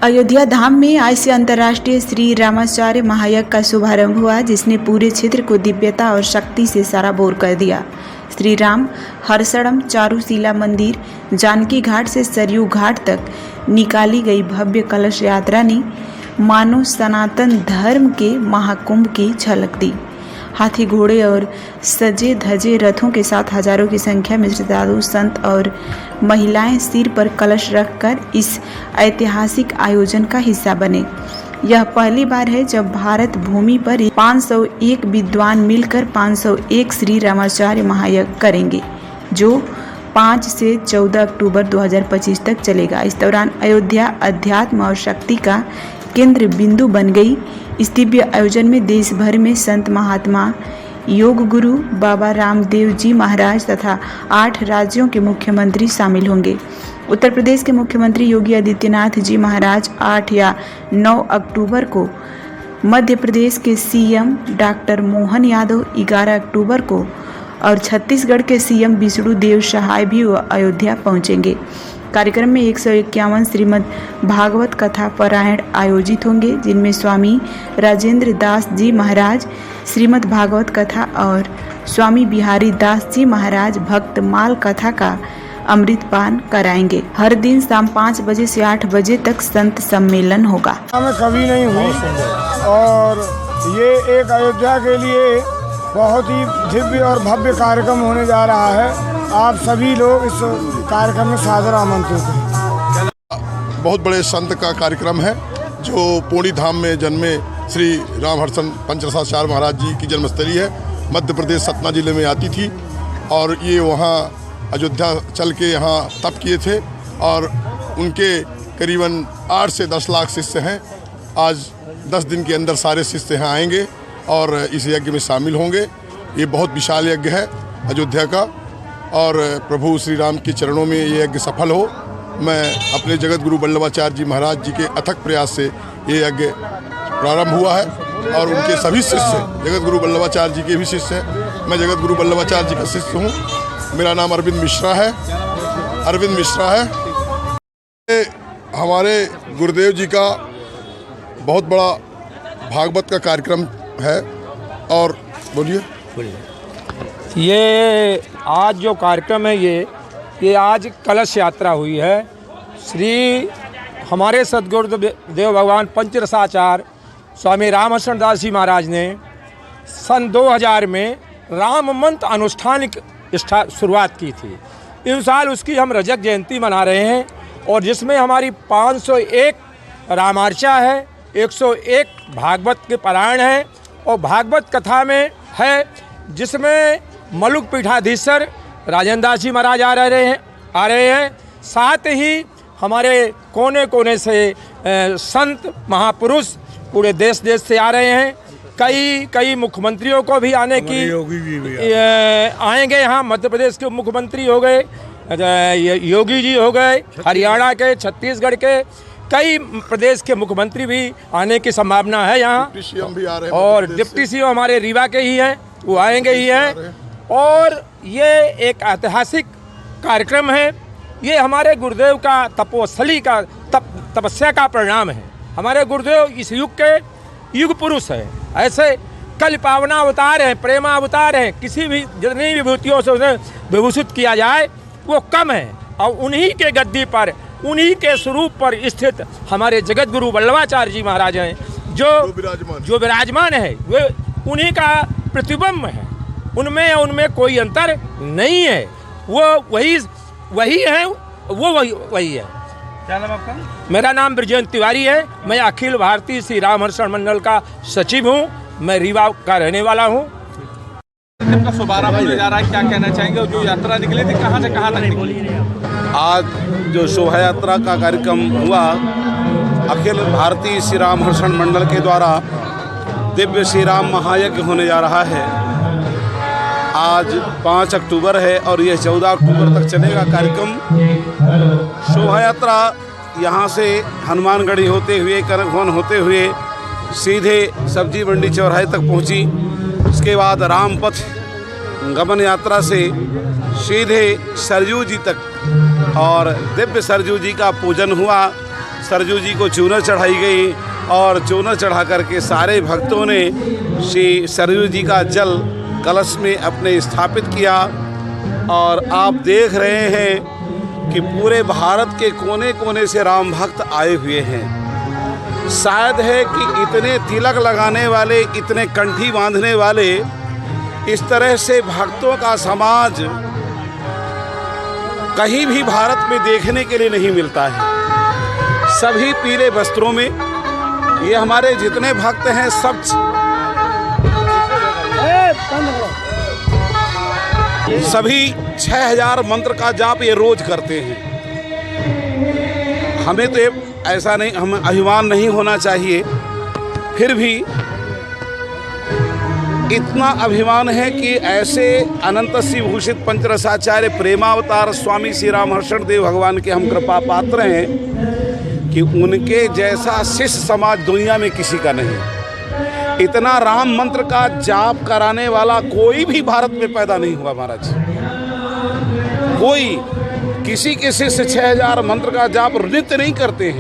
अयोध्या धाम में आज से अंतर्राष्ट्रीय श्री रामाचार्य महायज्ञ का शुभारंभ हुआ, जिसने पूरे क्षेत्र को दिव्यता और शक्ति से सराबोर कर दिया। श्री राम हर्षणम चारुशिला मंदिर जानकी घाट से सरयू घाट तक निकाली गई भव्य कलश यात्रा ने मानो सनातन धर्म के महाकुंभ की झलक दी। हाथी घोड़े और सजे धजे रथों के साथ हजारों की संख्या में श्रद्धालु संत और महिलाएं सिर पर कलश रखकर इस ऐतिहासिक आयोजन का हिस्सा बने। यह पहली बार है जब भारत भूमि पर 501 विद्वान मिलकर 501 श्री रामाचार्य महायज्ञ करेंगे, जो 5 से 14 अक्टूबर 2025 तक चलेगा। इस दौरान अयोध्या अध्यात्म और शक्ति का केंद्र बिंदु बन गई। इस दिव्य आयोजन में देश भर में संत महात्मा, योग गुरु बाबा रामदेव जी महाराज तथा 8 राज्यों के मुख्यमंत्री शामिल होंगे। उत्तर प्रदेश के मुख्यमंत्री योगी आदित्यनाथ जी महाराज 8 या 9 अक्टूबर को, मध्य प्रदेश के सीएम डॉक्टर मोहन यादव 11 अक्टूबर को और छत्तीसगढ़ के सीएम विष्णु देव सहाय भी अयोध्या पहुंचेंगे। कार्यक्रम में 151 श्रीमद् भागवत कथा पारायण आयोजित होंगे, जिनमें स्वामी राजेंद्र दास जी महाराज श्रीमद् भागवत कथा और स्वामी बिहारी दास जी महाराज भक्त माल कथा का अमृतपान कराएंगे। हर दिन शाम 5 बजे से 8 बजे तक संत सम्मेलन होगा। मैं कभी नहीं हुई और ये एक अयोध्या के लिए बहुत ही दिव्य और भव्य कार्यक्रम होने जा रहा है। आप सभी लोग इस कार्यक्रम में सादर आमंत्रित हैं। बहुत बड़े संत का कार्यक्रम है जो पूर्णी धाम में जन्मे श्री राम हर्षण पंचरसाचार्य महाराज जी की जन्मस्थली है। मध्य प्रदेश सतना जिले में आती थी और ये वहाँ अयोध्या चल के यहाँ तप किए थे और उनके करीबन 8 से 10 लाख शिष्य हैं। आज 10 दिन के अंदर सारे शिष्य यहाँ आएंगे और इस यज्ञ में शामिल होंगे। ये बहुत विशाल यज्ञ है अयोध्या का और प्रभु श्री राम के चरणों में ये यज्ञ सफल हो। मैं अपने जगत गुरु वल्लभाचार्य जी महाराज जी के अथक प्रयास से ये यज्ञ प्रारंभ हुआ है और उनके सभी शिष्य जगत गुरु वल्लभाचार्य जी के भी शिष्य हैं। मैं जगत गुरु वल्लभाचार्य जी का शिष्य हूँ। मेरा नाम अरविंद मिश्रा है। ये हमारे गुरुदेव जी का बहुत बड़ा भागवत का कार्यक्रम है। और बोलिए। ये आज जो कार्यक्रम है ये आज कलश यात्रा हुई है। श्री हमारे सद्गुरुदेव भगवान पंचरसाचार्य स्वामी राम हर्षण दास जी महाराज ने सन 2000 में राम मंत्र अनुष्ठान की शुरुआत की थी। इस साल उसकी हम रजत जयंती मना रहे हैं और जिसमें हमारी 501 रामार्चा है, 101 भागवत के पारायण है और भागवत कथा में है जिसमें मलुक पीठाधीश्वर राजेंद्र दास जी महाराज आ रहे हैं। साथ ही हमारे कोने कोने से संत महापुरुष पूरे देश से आ रहे हैं। कई मुख्यमंत्रियों को भी आने की आएंगे। यहाँ मध्य प्रदेश के मुख्यमंत्री हो गए, योगी जी हो गए, हरियाणा के, छत्तीसगढ़ के कई प्रदेश के मुख्यमंत्री भी आने की संभावना है यहाँ। और डिप्टी सीएम हमारे रीवा के ही हैं, वो आएंगे ही हैं। और ये एक ऐतिहासिक कार्यक्रम है। ये हमारे गुरुदेव का तपोस्थली का तपस्या का परिणाम है। हमारे गुरुदेव इस युग के युग पुरुष है। ऐसे कल पावना अवतार हैं, प्रेमा अवतार हैं। किसी भी जितनी विभूतियों से उन्हें विभूषित किया जाए वो कम है। और उन्हीं के गद्दी पर, उन्हीं के स्वरूप पर स्थित हमारे जगत गुरु वल्लभाचार्य जी महाराज हैं जो विराजमान है। वे उन्हीं का प्रतिबिंब है। उनमें कोई अंतर नहीं है। वो वही है। क्या नाम आपका? मेरा नाम ब्रजेंद्र तिवारी है। मैं अखिल भारतीय श्री राम हर्षण मंडल का सचिव हूँ। मैं रीवा का रहने वाला हूँ। का शुभारंभ होने जा रहा है, क्या कहना चाहेंगे? जो यात्रा निकली थी कहाँ से कहाँ तक निकली? आज जो शोभा यात्रा का कार्यक्रम हुआ, अखिल भारतीय श्री राम हर्षण मंडल के द्वारा दिव्य श्री राम महायज्ञ होने जा रहा है। आज 5 अक्टूबर है और यह 14 अक्टूबर तक चलेगा कार्यक्रम। शोभा यात्रा यहाँ से हनुमानगढ़ी होते हुए, कनकभवन होते हुए सीधे सब्जी मंडी चौराहे तक पहुँची। उसके बाद रामपथ गमन यात्रा से सीधे सरयू जी तक और दिव्य सरयू जी का पूजन हुआ। सरजू जी को चूनर चढ़ाई गई और चूनर चढ़ा करके सारे भक्तों ने श्री सरजू जी का जल कलश में अपने स्थापित किया। और आप देख रहे हैं कि पूरे भारत के कोने कोने से राम भक्त आए हुए हैं। शायद है कि इतने तिलक लगाने वाले, इतने कंठी बांधने वाले, इस तरह से भक्तों का समाज कहीं भी भारत में देखने के लिए नहीं मिलता है। सभी पीले वस्त्रों में ये हमारे जितने भक्त हैं सब सभी 6000 मंत्र का जाप ये रोज करते हैं। हमें तो ऐसा नहीं, हम अभिमान नहीं होना चाहिए, फिर भी इतना अभिमान है कि ऐसे अनंत श्री भूषित पंचरसाचार्य प्रेमावतार स्वामी श्री रामहर्षण देव भगवान के हम कृपा पात्र हैं कि उनके जैसा शिष्य समाज दुनिया में किसी का नहीं। इतना राम मंत्र का जाप कराने वाला कोई भी भारत में पैदा नहीं हुआ महाराज। कोई किसी के शिष्य 6000 मंत्र का जाप नित्य नहीं करते हैं।